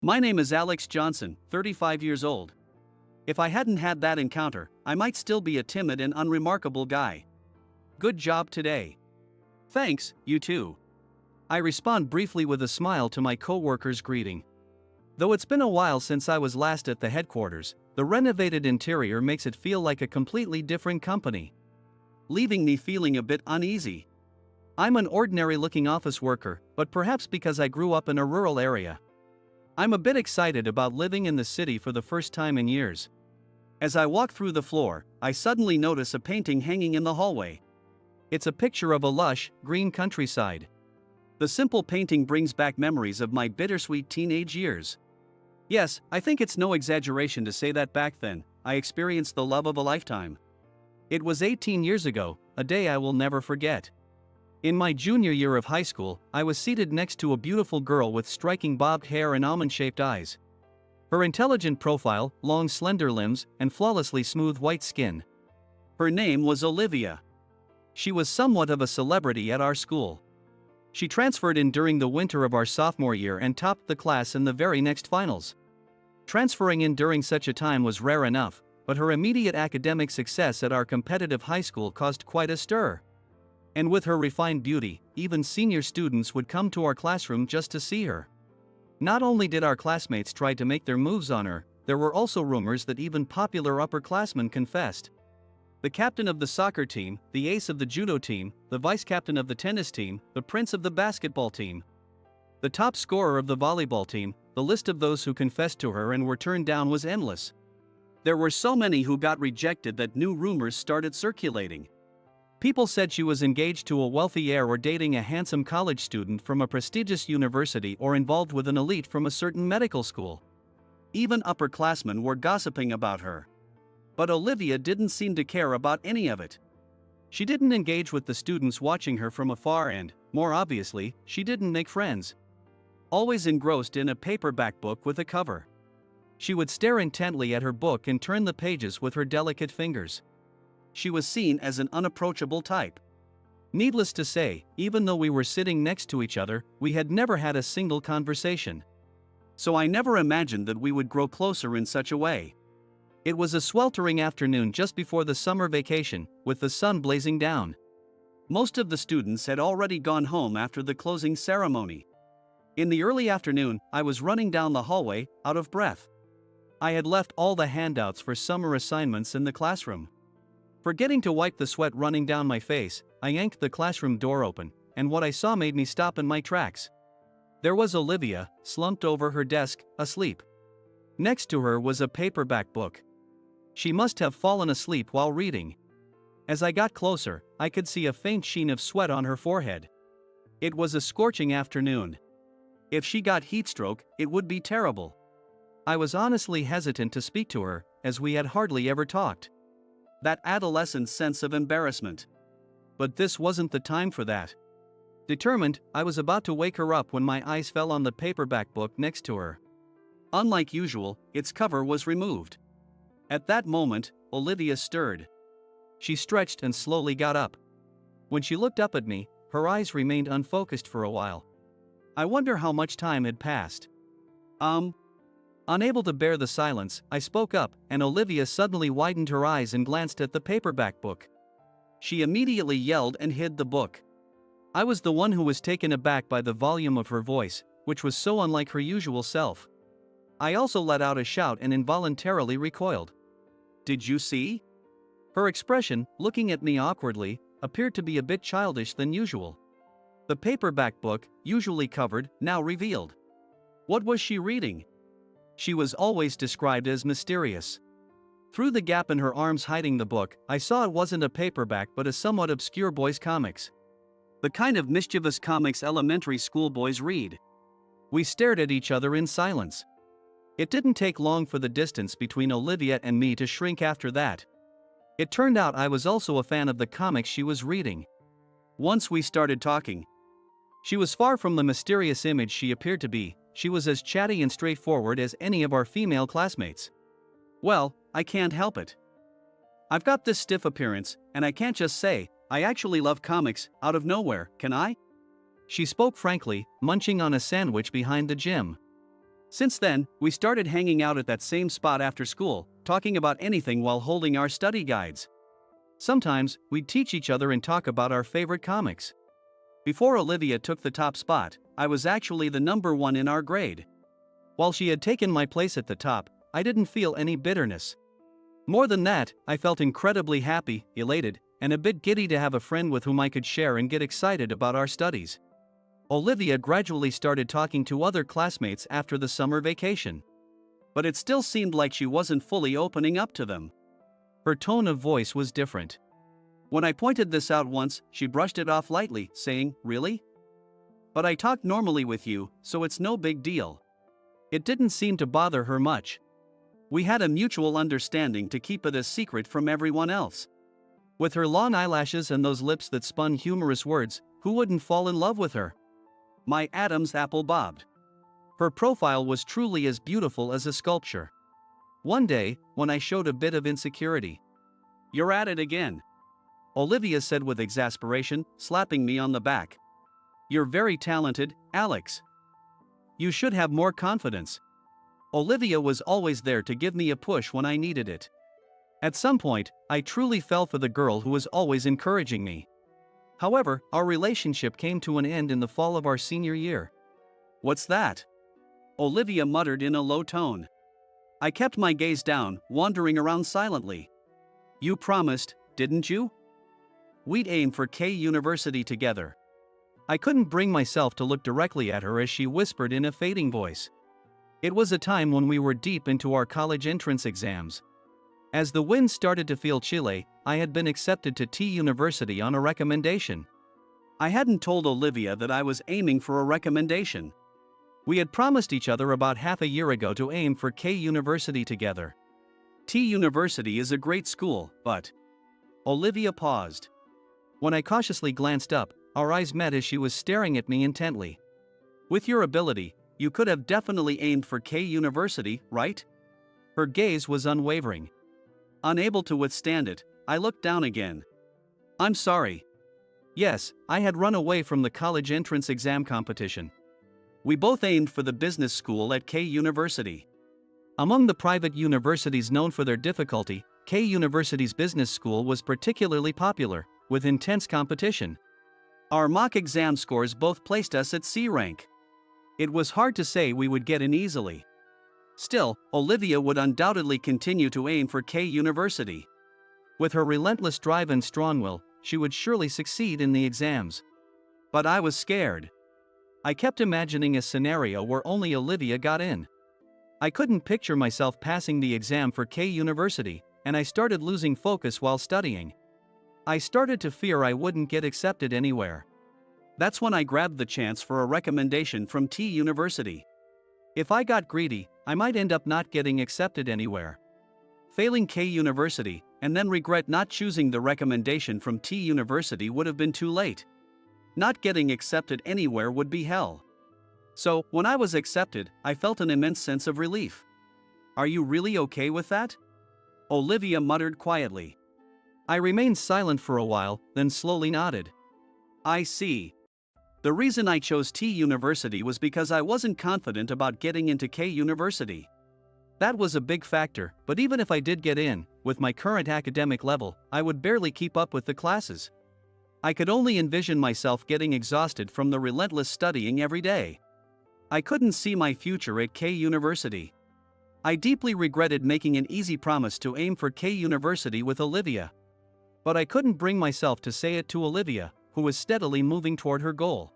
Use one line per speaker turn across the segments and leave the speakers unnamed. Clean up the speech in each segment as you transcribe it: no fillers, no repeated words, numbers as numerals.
My name is Alex Johnson, 35 years old. If I hadn't had that encounter, I might still be a timid and unremarkable guy. Good job today. Thanks, you too. I respond briefly with a smile to my co-worker's greeting. Though it's been a while since I was last at the headquarters, the renovated interior makes it feel like a completely different company, leaving me feeling a bit uneasy. I'm an ordinary-looking office worker, but perhaps because I grew up in a rural area, I'm a bit excited about living in the city for the first time in years. As I walk through the floor, I suddenly notice a painting hanging in the hallway. It's a picture of a lush, green countryside. The simple painting brings back memories of my bittersweet teenage years. Yes, I think it's no exaggeration to say that back then, I experienced the love of a lifetime. It was 18 years ago, a day I will never forget. In my junior year of high school, I was seated next to a beautiful girl with striking bobbed hair and almond-shaped eyes. Her intelligent profile, long slender limbs, and flawlessly smooth white skin. Her name was Olivia. She was somewhat of a celebrity at our school. She transferred in during the winter of our sophomore year and topped the class in the very next finals. Transferring in during such a time was rare enough, but her immediate academic success at our competitive high school caused quite a stir. And with her refined beauty, even senior students would come to our classroom just to see her. Not only did our classmates try to make their moves on her, there were also rumors that even popular upperclassmen confessed. The captain of the soccer team, the ace of the judo team, the vice captain of the tennis team, the prince of the basketball team, the top scorer of the volleyball team, the list of those who confessed to her and were turned down was endless. There were so many who got rejected that new rumors started circulating. People said she was engaged to a wealthy heir or dating a handsome college student from a prestigious university or involved with an elite from a certain medical school. Even upperclassmen were gossiping about her. But Olivia didn't seem to care about any of it. She didn't engage with the students watching her from afar and, more obviously, she didn't make friends. Always engrossed in a paperback book with a cover. She would stare intently at her book and turn the pages with her delicate fingers. She was seen as an unapproachable type. Needless to say, even though we were sitting next to each other, we had never had a single conversation. So I never imagined that we would grow closer in such a way. It was a sweltering afternoon just before the summer vacation, with the sun blazing down. Most of the students had already gone home after the closing ceremony. In the early afternoon, I was running down the hallway, out of breath. I had left all the handouts for summer assignments in the classroom. Forgetting to wipe the sweat running down my face, I yanked the classroom door open, and what I saw made me stop in my tracks. There was Olivia, slumped over her desk, asleep. Next to her was a paperback book. She must have fallen asleep while reading. As I got closer, I could see a faint sheen of sweat on her forehead. It was a scorching afternoon. If she got heatstroke, it would be terrible. I was honestly hesitant to speak to her, as we had hardly ever talked. That adolescent sense of embarrassment. But this wasn't the time for that. Determined, I was about to wake her up when my eyes fell on the paperback book next to her. Unlike usual, its cover was removed. At that moment, Olivia stirred. She stretched and slowly got up. When she looked up at me, her eyes remained unfocused for a while. I wonder how much time had passed. Unable to bear the silence, I spoke up, and Olivia suddenly widened her eyes and glanced at the paperback book. She immediately yelled and hid the book. I was the one who was taken aback by the volume of her voice, which was so unlike her usual self. I also let out a shout and involuntarily recoiled. Did you see? Her expression, looking at me awkwardly, appeared to be a bit childish than usual. The paperback book, usually covered, now revealed. What was she reading? She was always described as mysterious. Through the gap in her arms hiding the book, I saw it wasn't a paperback but a somewhat obscure boys' comics. The kind of mischievous comics elementary school boys read. We stared at each other in silence. It didn't take long for the distance between Olivia and me to shrink after that. It turned out I was also a fan of the comics she was reading. Once we started talking. She was far from the mysterious image she appeared to be. She was as chatty and straightforward as any of our female classmates. Well, I can't help it. I've got this stiff appearance, and I can't just say, I actually love comics, out of nowhere, can I? She spoke frankly, munching on a sandwich behind the gym. Since then, we started hanging out at that same spot after school, talking about anything while holding our study guides. Sometimes, we'd teach each other and talk about our favorite comics. Before Olivia took the top spot, I was actually the number one in our grade. While she had taken my place at the top, I didn't feel any bitterness. More than that, I felt incredibly happy, elated, and a bit giddy to have a friend with whom I could share and get excited about our studies. Olivia gradually started talking to other classmates after the summer vacation. But it still seemed like she wasn't fully opening up to them. Her tone of voice was different. When I pointed this out once, she brushed it off lightly, saying, "Really? But I talk normally with you, so it's no big deal." It didn't seem to bother her much. We had a mutual understanding to keep it a secret from everyone else. With her long eyelashes and those lips that spun humorous words, who wouldn't fall in love with her? My Adam's apple bobbed. Her profile was truly as beautiful as a sculpture. One day, when I showed a bit of insecurity, "You're at it again," Olivia said with exasperation, slapping me on the back. "You're very talented, Alex. You should have more confidence." Olivia was always there to give me a push when I needed it. At some point, I truly fell for the girl who was always encouraging me. However, our relationship came to an end in the fall of our senior year. "What's that?" Olivia muttered in a low tone. I kept my gaze down, wandering around silently. "You promised, didn't you? We'd aim for K University together." I couldn't bring myself to look directly at her as she whispered in a fading voice. It was a time when we were deep into our college entrance exams. As the wind started to feel chilly, I had been accepted to T University on a recommendation. I hadn't told Olivia that I was aiming for a recommendation. We had promised each other about half a year ago to aim for K University together. T University is a great school, but... Olivia paused. When I cautiously glanced up, our eyes met as she was staring at me intently. "With your ability, you could have definitely aimed for K University, right?" Her gaze was unwavering. Unable to withstand it, I looked down again. "I'm sorry." Yes, I had run away from the college entrance exam competition. We both aimed for the business school at K University. Among the private universities known for their difficulty, K University's business school was particularly popular, with intense competition. Our mock exam scores both placed us at C rank. It was hard to say we would get in easily. Still, Olivia would undoubtedly continue to aim for K University. With her relentless drive and strong will, she would surely succeed in the exams. But I was scared. I kept imagining a scenario where only Olivia got in. I couldn't picture myself passing the exam for K University, and I started losing focus while studying. I started to fear I wouldn't get accepted anywhere. That's when I grabbed the chance for a recommendation from T University. If I got greedy, I might end up not getting accepted anywhere. Failing K University, and then regret not choosing the recommendation from T University would have been too late. Not getting accepted anywhere would be hell. So, when I was accepted, I felt an immense sense of relief. "Are you really okay with that?" Olivia muttered quietly. I remained silent for a while, then slowly nodded. "I see. The reason I chose T University was because I wasn't confident about getting into K University. That was a big factor, but even if I did get in, with my current academic level, I would barely keep up with the classes. I could only envision myself getting exhausted from the relentless studying every day. I couldn't see my future at K University. I deeply regretted making an easy promise to aim for K University with Olivia. But I couldn't bring myself to say it to Olivia, who was steadily moving toward her goal.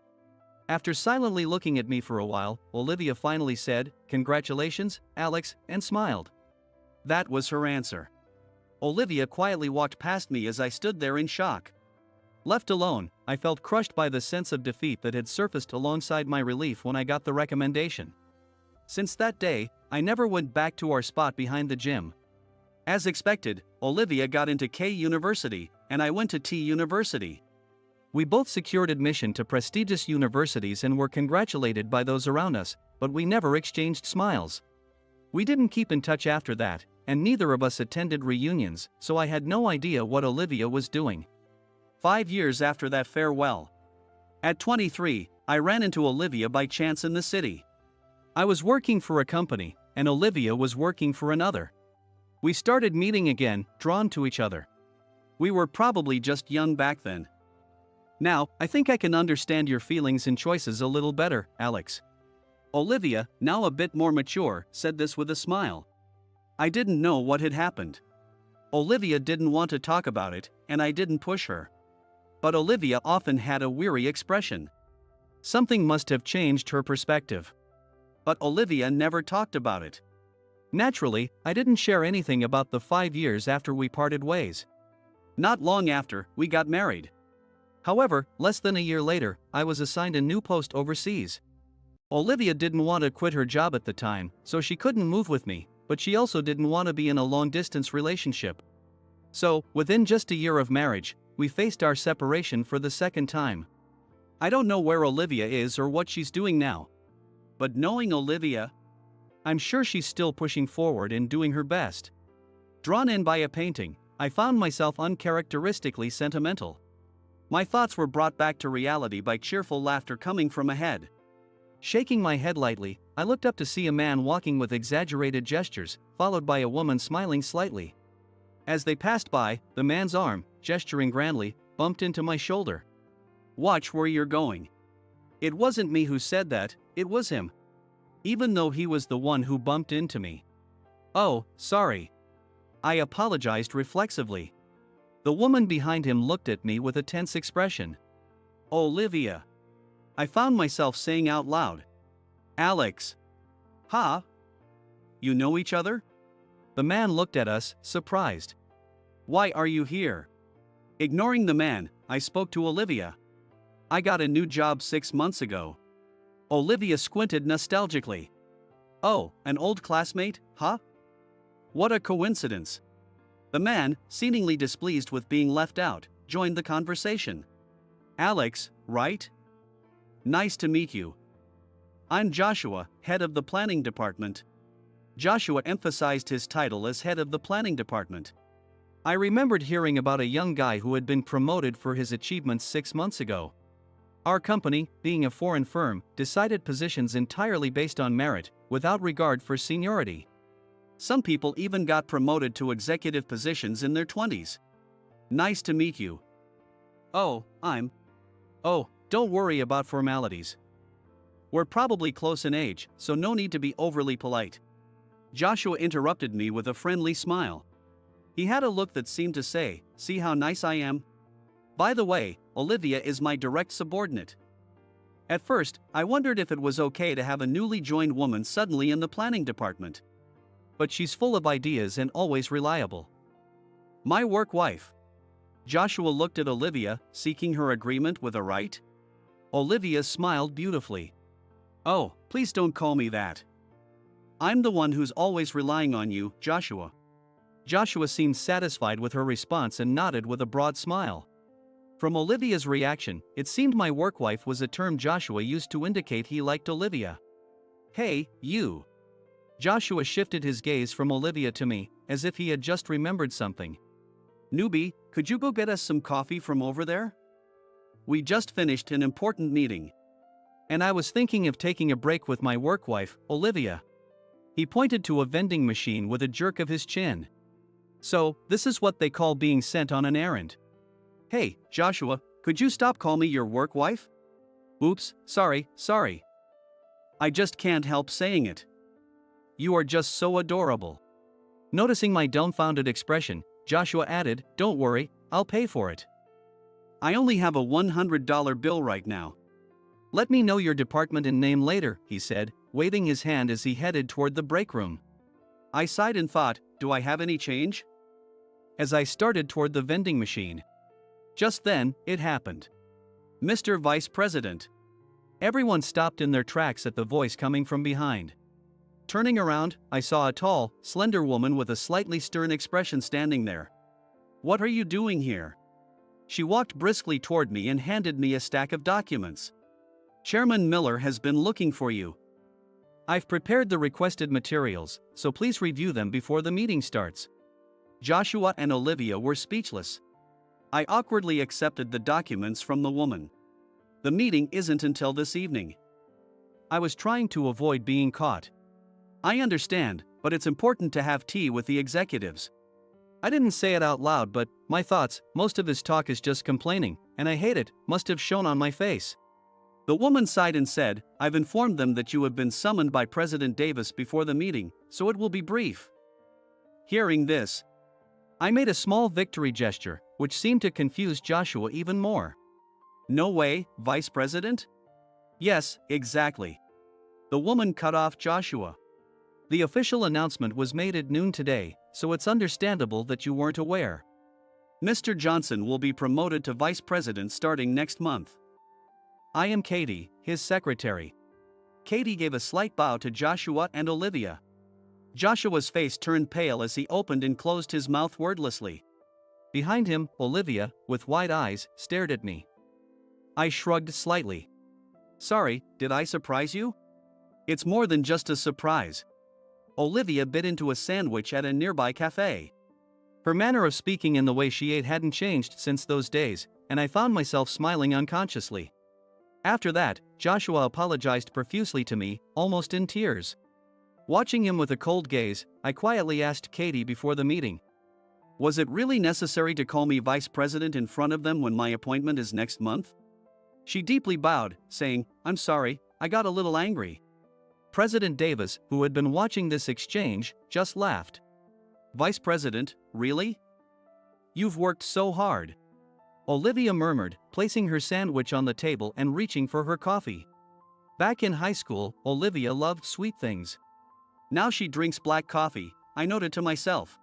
After silently looking at me for a while, Olivia finally said, "Congratulations, Alex," and smiled. That was her answer. Olivia quietly walked past me as I stood there in shock. Left alone, I felt crushed by the sense of defeat that had surfaced alongside my relief when I got the recommendation. Since that day, I never went back to our spot behind the gym. As expected, Olivia got into K University, and I went to T University. We both secured admission to prestigious universities and were congratulated by those around us, but we never exchanged smiles. We didn't keep in touch after that, and neither of us attended reunions, so I had no idea what Olivia was doing. 5 years after that farewell. At 23, I ran into Olivia by chance in the city. I was working for a company, and Olivia was working for another. We started meeting again, drawn to each other. We were probably just young back then. Now, I think I can understand your feelings and choices a little better, Alex. Olivia, now a bit more mature, said this with a smile. I didn't know what had happened. Olivia didn't want to talk about it, and I didn't push her. But Olivia often had a weary expression. Something must have changed her perspective. But Olivia never talked about it. Naturally, I didn't share anything about the 5 years after we parted ways. Not long after, we got married. However, less than a year later, I was assigned a new post overseas. Olivia didn't want to quit her job at the time, so she couldn't move with me, but she also didn't want to be in a long-distance relationship. So, within just a year of marriage, we faced our separation for the second time. I don't know where Olivia is or what she's doing now. But knowing Olivia, I'm sure she's still pushing forward and doing her best. Drawn in by a painting, I found myself uncharacteristically sentimental. My thoughts were brought back to reality by cheerful laughter coming from ahead. Shaking my head lightly, I looked up to see a man walking with exaggerated gestures, followed by a woman smiling slightly. As they passed by, the man's arm, gesturing grandly, bumped into my shoulder. Watch where you're going. It wasn't me who said that, it was him. Even though he was the one who bumped into me. Oh, sorry. I apologized reflexively. The woman behind him looked at me with a tense expression. Olivia. I found myself saying out loud. Alex. Huh? You know each other? The man looked at us, surprised. Why are you here? Ignoring the man, I spoke to Olivia. I got a new job 6 months ago. Olivia squinted nostalgically. Oh, an old classmate, huh? What a coincidence. The man, seemingly displeased with being left out, joined the conversation. Alex, right? Nice to meet you. I'm Joshua, head of the planning department. Joshua emphasized his title as head of the planning department. I remembered hearing about a young guy who had been promoted for his achievements 6 months ago. Our company, being a foreign firm, decided positions entirely based on merit, without regard for seniority. Some people even got promoted to executive positions in their 20s. Nice to meet you. Oh, don't worry about formalities. We're probably close in age, so no need to be overly polite. Joshua interrupted me with a friendly smile. He had a look that seemed to say, see how nice I am? By the way, Olivia is my direct subordinate. At first, I wondered if it was okay to have a newly joined woman suddenly in the planning department. But she's full of ideas and always reliable. My work wife. Joshua looked at Olivia, seeking her agreement with a right. Olivia smiled beautifully. Oh, please don't call me that. I'm the one who's always relying on you, Joshua. Joshua seemed satisfied with her response and nodded with a broad smile. From Olivia's reaction, it seemed my work wife was a term Joshua used to indicate he liked Olivia. Hey, you. Joshua shifted his gaze from Olivia to me, as if he had just remembered something. Newbie, could you go get us some coffee from over there? We just finished an important meeting. And I was thinking of taking a break with my work wife, Olivia. He pointed to a vending machine with a jerk of his chin. So, this is what they call being sent on an errand. Hey, Joshua, could you stop calling me your work wife? Oops, sorry. I just can't help saying it. You are just so adorable. Noticing my dumbfounded expression, Joshua added, don't worry, I'll pay for it. I only have a $100 bill right now. Let me know your department and name later, he said, waving his hand as he headed toward the break room. I sighed and thought, do I have any change? As I started toward the vending machine. Just then, it happened. Mr. Vice President. Everyone stopped in their tracks at the voice coming from behind. Turning around, I saw a tall, slender woman with a slightly stern expression standing there. What are you doing here? She walked briskly toward me and handed me a stack of documents. Chairman Miller has been looking for you. I've prepared the requested materials, so please review them before the meeting starts. Joshua and Olivia were speechless. I awkwardly accepted the documents from the woman. The meeting isn't until this evening. I was trying to avoid being caught. I understand, but it's important to have tea with the executives. I didn't say it out loud, but my thoughts, most of his talk is just complaining, and I hate it, must have shown on my face. The woman sighed and said, I've informed them that you have been summoned by President Davis before the meeting, so it will be brief. Hearing this, I made a small victory gesture, which seemed to confuse Joshua even more. No way, Vice President? Yes, exactly. The woman cut off Joshua. The official announcement was made at noon today, so it's understandable that you weren't aware. Mr. Johnson will be promoted to Vice President starting next month. I am Katie, his secretary. Katie gave a slight bow to Joshua and Olivia. Joshua's face turned pale as he opened and closed his mouth wordlessly. Behind him, Olivia, with wide eyes, stared at me. I shrugged slightly. Sorry, did I surprise you? It's more than just a surprise. Olivia bit into a sandwich at a nearby cafe. Her manner of speaking and the way she ate hadn't changed since those days, and I found myself smiling unconsciously. After that, Joshua apologized profusely to me, almost in tears. Watching him with a cold gaze, I quietly asked Katie before the meeting. Was it really necessary to call me vice president in front of them when my appointment is next month? She deeply bowed, saying, I'm sorry, I got a little angry. President Davis, who had been watching this exchange, just laughed. Vice President, really? You've worked so hard. Olivia murmured, placing her sandwich on the table and reaching for her coffee. Back in high school, Olivia loved sweet things. Now she drinks black coffee, I noted to myself.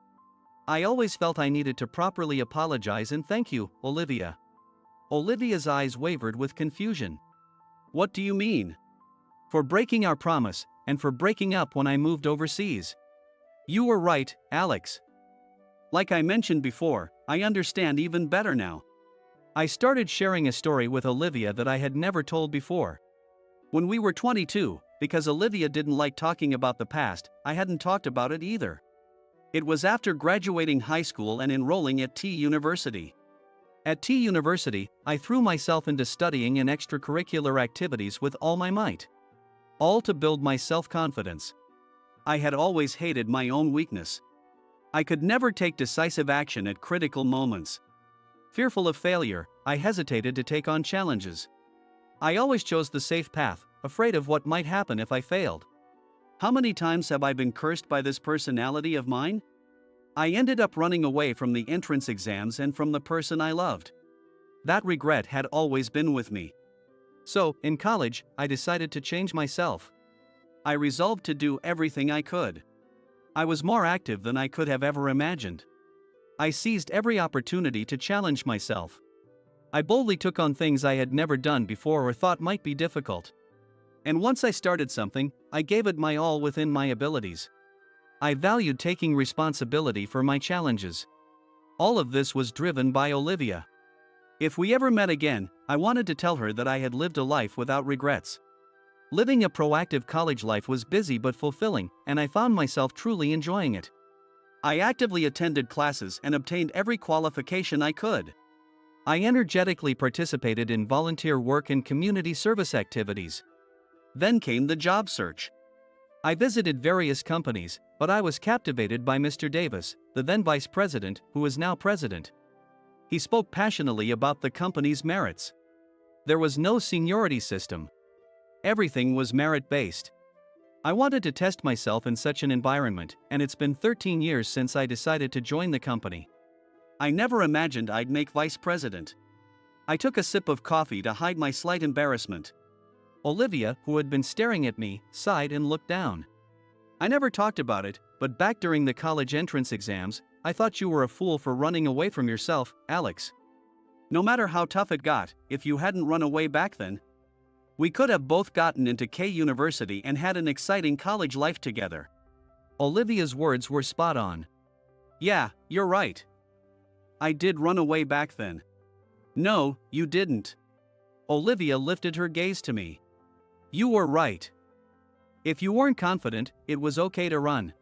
I always felt I needed to properly apologize and thank you, Olivia. Olivia's eyes wavered with confusion. What do you mean? For breaking our promise, and for breaking up when I moved overseas. You were right, Alex. Like I mentioned before, I understand even better now. I started sharing a story with Olivia that I had never told before. When we were 22, because Olivia didn't like talking about the past, I hadn't talked about it either. It was after graduating high school and enrolling at T University. At T University, I threw myself into studying and extracurricular activities with all my might. All to build my self-confidence. I had always hated my own weakness. I could never take decisive action at critical moments. Fearful of failure, I hesitated to take on challenges. I always chose the safe path, afraid of what might happen if I failed. How many times have I been cursed by this personality of mine? I ended up running away from the entrance exams and from the person I loved. That regret had always been with me. So, in college, I decided to change myself. I resolved to do everything I could. I was more active than I could have ever imagined. I seized every opportunity to challenge myself. I boldly took on things I had never done before or thought might be difficult. And once I started something, I gave it my all within my abilities. I valued taking responsibility for my challenges. All of this was driven by Olivia. If we ever met again, I wanted to tell her that I had lived a life without regrets. Living a proactive college life was busy but fulfilling, and I found myself truly enjoying it. I actively attended classes and obtained every qualification I could. I energetically participated in volunteer work and community service activities. Then came the job search. I visited various companies, but I was captivated by Mr. Davis, the then vice president, who is now president. He spoke passionately about the company's merits. There was no seniority system. Everything was merit-based. I wanted to test myself in such an environment, and it's been 13 years since I decided to join the company. I never imagined I'd make vice president. I took a sip of coffee to hide my slight embarrassment. Olivia, who had been staring at me, sighed and looked down. I never talked about it, but back during the college entrance exams, I thought you were a fool for running away from yourself, Alex. No matter how tough it got, if you hadn't run away back then, we could have both gotten into K University and had an exciting college life together. Olivia's words were spot on. Yeah, you're right. I did run away back then. No, you didn't. Olivia lifted her gaze to me. You were right. If you weren't confident, it was okay to run.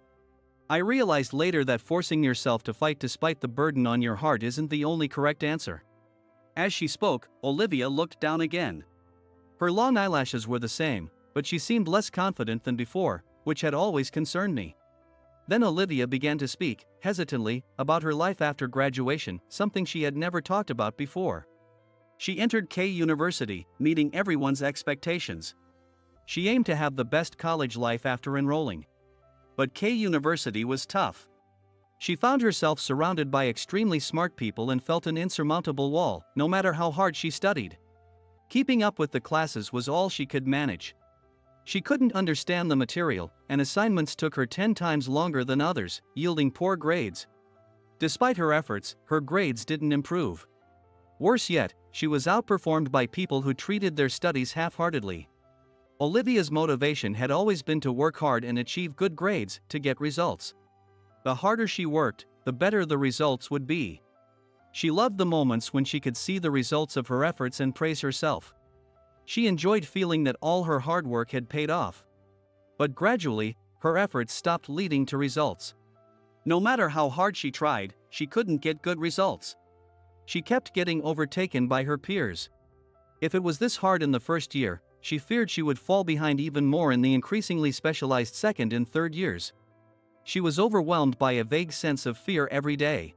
I realized later that forcing yourself to fight despite the burden on your heart isn't the only correct answer. As she spoke, Olivia looked down again. Her long eyelashes were the same, but but she seemed less confident than before, which had always concerned me. Then Olivia began to speak, hesitantly, about her life after graduation, something she had never talked about before. She entered K University, meeting everyone's expectations. She aimed to have the best college life after enrolling. But K University was tough. She found herself surrounded by extremely smart people and felt an insurmountable wall, no matter how hard she studied. Keeping up with the classes was all she could manage. She couldn't understand the material, and assignments took her 10 times longer than others, yielding poor grades. Despite her efforts, her grades didn't improve. Worse yet, she was outperformed by people who treated their studies half-heartedly. Olivia's motivation had always been to work hard and achieve good grades to get results. The harder she worked, the better the results would be. She loved the moments when she could see the results of her efforts and praise herself. She enjoyed feeling that all her hard work had paid off. But gradually, her efforts stopped leading to results. No matter how hard she tried, she couldn't get good results. She kept getting overtaken by her peers. If it was this hard in the first year, she feared she would fall behind even more in the increasingly specialized second and third years. She was overwhelmed by a vague sense of fear every day.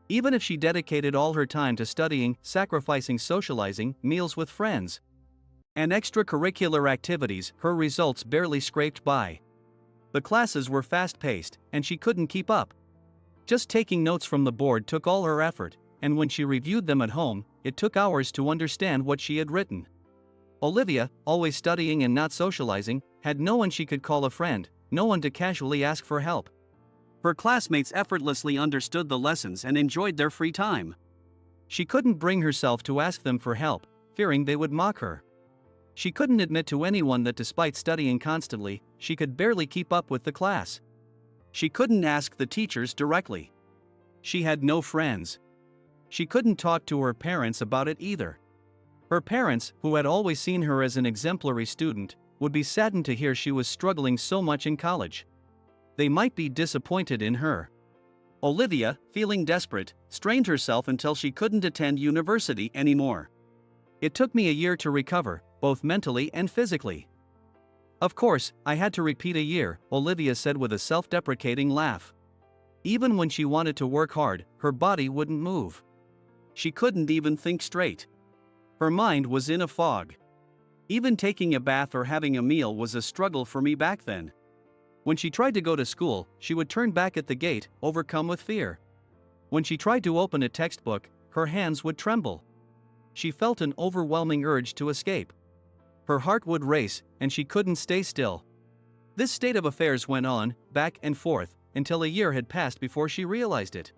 Even if she dedicated all her time to studying, sacrificing socializing, meals with friends, and extracurricular activities, her results barely scraped by. The classes were fast-paced, and she couldn't keep up. Just taking notes from the board took all her effort, and when she reviewed them at home, it took hours to understand what she had written. Olivia, always studying and not socializing, had no one she could call a friend, no one to casually ask for help. Her classmates effortlessly understood the lessons and enjoyed their free time. She couldn't bring herself to ask them for help, fearing they would mock her. She couldn't admit to anyone that despite studying constantly, she could barely keep up with the class. She couldn't ask the teachers directly. She had no friends. She couldn't talk to her parents about it either. Her parents, who had always seen her as an exemplary student, would be saddened to hear she was struggling so much in college. They might be disappointed in her. Olivia, feeling desperate, strained herself until she couldn't attend university anymore. It took me a year to recover, both mentally and physically. Of course, I had to repeat a year, Olivia said with a self-deprecating laugh. Even when she wanted to work hard, her body wouldn't move. She couldn't even think straight. Her mind was in a fog. Even taking a bath or having a meal was a struggle for me back then. When she tried to go to school, she would turn back at the gate, overcome with fear. When she tried to open a textbook, her hands would tremble. She felt an overwhelming urge to escape. Her heart would race, and she couldn't stay still. This state of affairs went on, back and forth, until a year had passed before she realized it.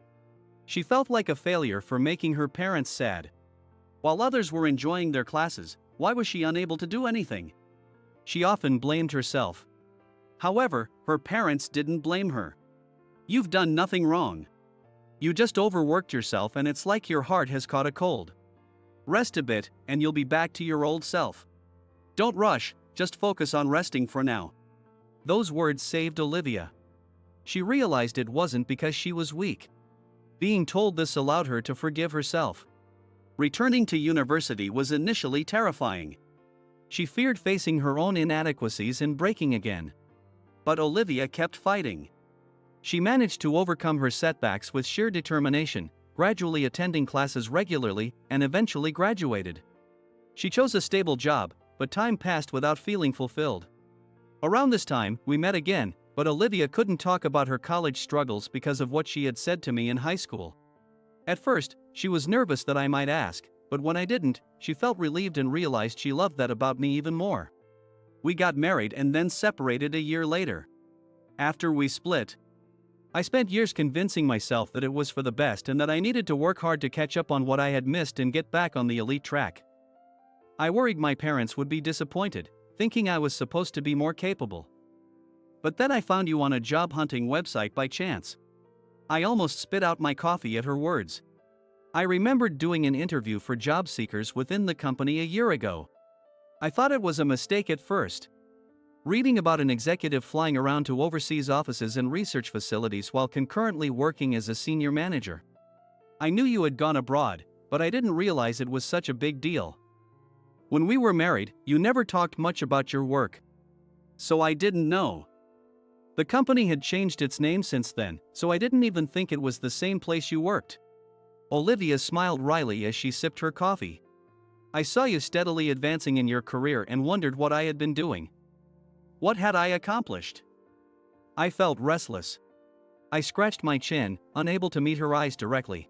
She felt like a failure for making her parents sad. While others were enjoying their classes, why was she unable to do anything? She often blamed herself. However, her parents didn't blame her. You've done nothing wrong. You just overworked yourself and it's like your heart has caught a cold. Rest a bit, and you'll be back to your old self. Don't rush, just focus on resting for now. Those words saved Olivia. She realized it wasn't because she was weak. Being told this allowed her to forgive herself. Returning to university was initially terrifying. She feared facing her own inadequacies and breaking again. But Olivia kept fighting. She managed to overcome her setbacks with sheer determination, gradually attending classes regularly, and eventually graduated. She chose a stable job, but time passed without feeling fulfilled. Around this time, we met again, but Olivia couldn't talk about her college struggles because of what she had said to me in high school. At first, she was nervous that I might ask, but when I didn't, she felt relieved and realized she loved that about me even more. We got married and then separated a year later. After we split, I spent years convincing myself that it was for the best and that I needed to work hard to catch up on what I had missed and get back on the elite track. I worried my parents would be disappointed, thinking I was supposed to be more capable. But then I found you on a job hunting website by chance. I almost spit out my coffee at her words. I remembered doing an interview for job seekers within the company a year ago. I thought it was a mistake at first. Reading about an executive flying around to overseas offices and research facilities while concurrently working as a senior manager. I knew you had gone abroad, but I didn't realize it was such a big deal. When we were married, you never talked much about your work, So I didn't know. The company had changed its name since then, so I didn't even think it was the same place you worked. Olivia smiled wryly as she sipped her coffee. I saw you steadily advancing in your career and wondered what I had been doing. What had I accomplished? I felt restless. I scratched my chin, unable to meet her eyes directly.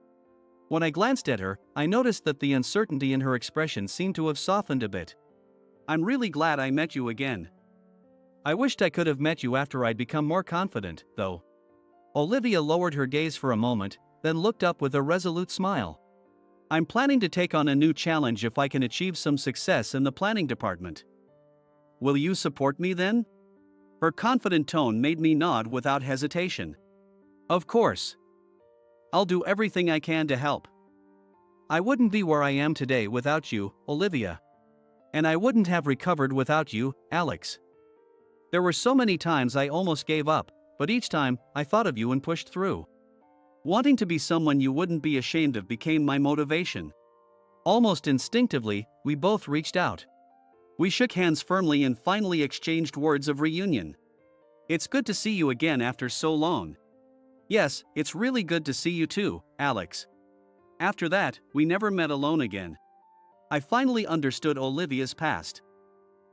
When I glanced at her, I noticed that the uncertainty in her expression seemed to have softened a bit. I'm really glad I met you again. I wished I could have met you after I'd become more confident, though. Olivia lowered her gaze for a moment, then looked up with a resolute smile. I'm planning to take on a new challenge if I can achieve some success in the planning department. Will you support me then? Her confident tone made me nod without hesitation. Of course. I'll do everything I can to help. I wouldn't be where I am today without you, Olivia. And I wouldn't have recovered without you, Alex. There were so many times I almost gave up, but each time, I thought of you and pushed through. Wanting to be someone you wouldn't be ashamed of became my motivation. Almost instinctively, we both reached out. We shook hands firmly and finally exchanged words of reunion. It's good to see you again after so long. Yes, it's really good to see you too, Alex. After that, we never met alone again. I finally understood Olivia's past.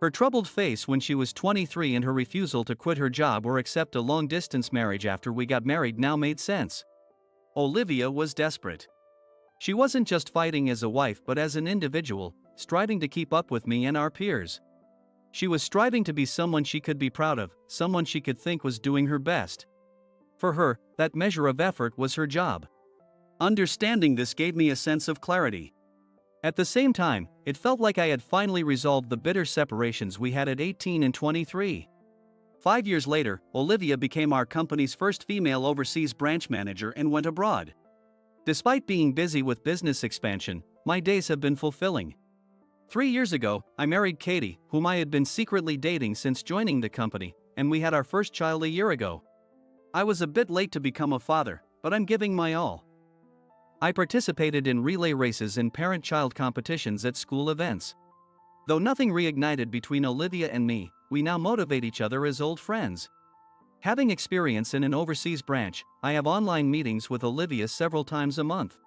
Her troubled face when she was 23 and her refusal to quit her job or accept a long-distance marriage after we got married now made sense. Olivia was desperate. She wasn't just fighting as a wife but as an individual, striving to keep up with me and our peers. She was striving to be someone she could be proud of, someone she could think was doing her best. For her, that measure of effort was her job. Understanding this gave me a sense of clarity. At the same time, it felt like I had finally resolved the bitter separations we had at 18 and 23. 5 years later, Olivia became our company's first female overseas branch manager and went abroad. Despite being busy with business expansion, my days have been fulfilling. 3 years ago, I married Katie, whom I had been secretly dating since joining the company, and we had our first child a year ago. I was a bit late to become a father, but I'm giving my all. I participated in relay races and parent-child competitions at school events. Though nothing reignited between Olivia and me, we now motivate each other as old friends. Having experience in an overseas branch, I have online meetings with Olivia several times a month.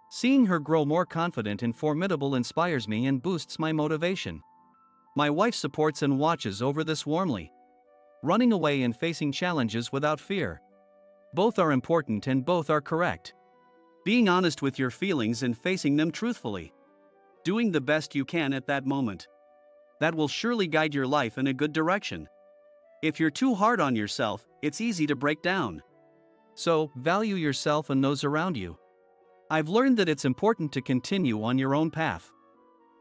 Seeing her grow more confident and formidable inspires me and boosts my motivation. My wife supports and watches over this warmly. Running away and facing challenges without fear. Both are important and both are correct. Being honest with your feelings and facing them truthfully. Doing the best you can at that moment. That will surely guide your life in a good direction. If you're too hard on yourself, it's easy to break down. So, value yourself and those around you. I've learned that it's important to continue on your own path.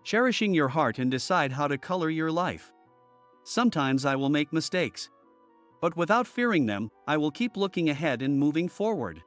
Cherishing your heart and decide how to color your life. Sometimes I will make mistakes. But without fearing them, I will keep looking ahead and moving forward.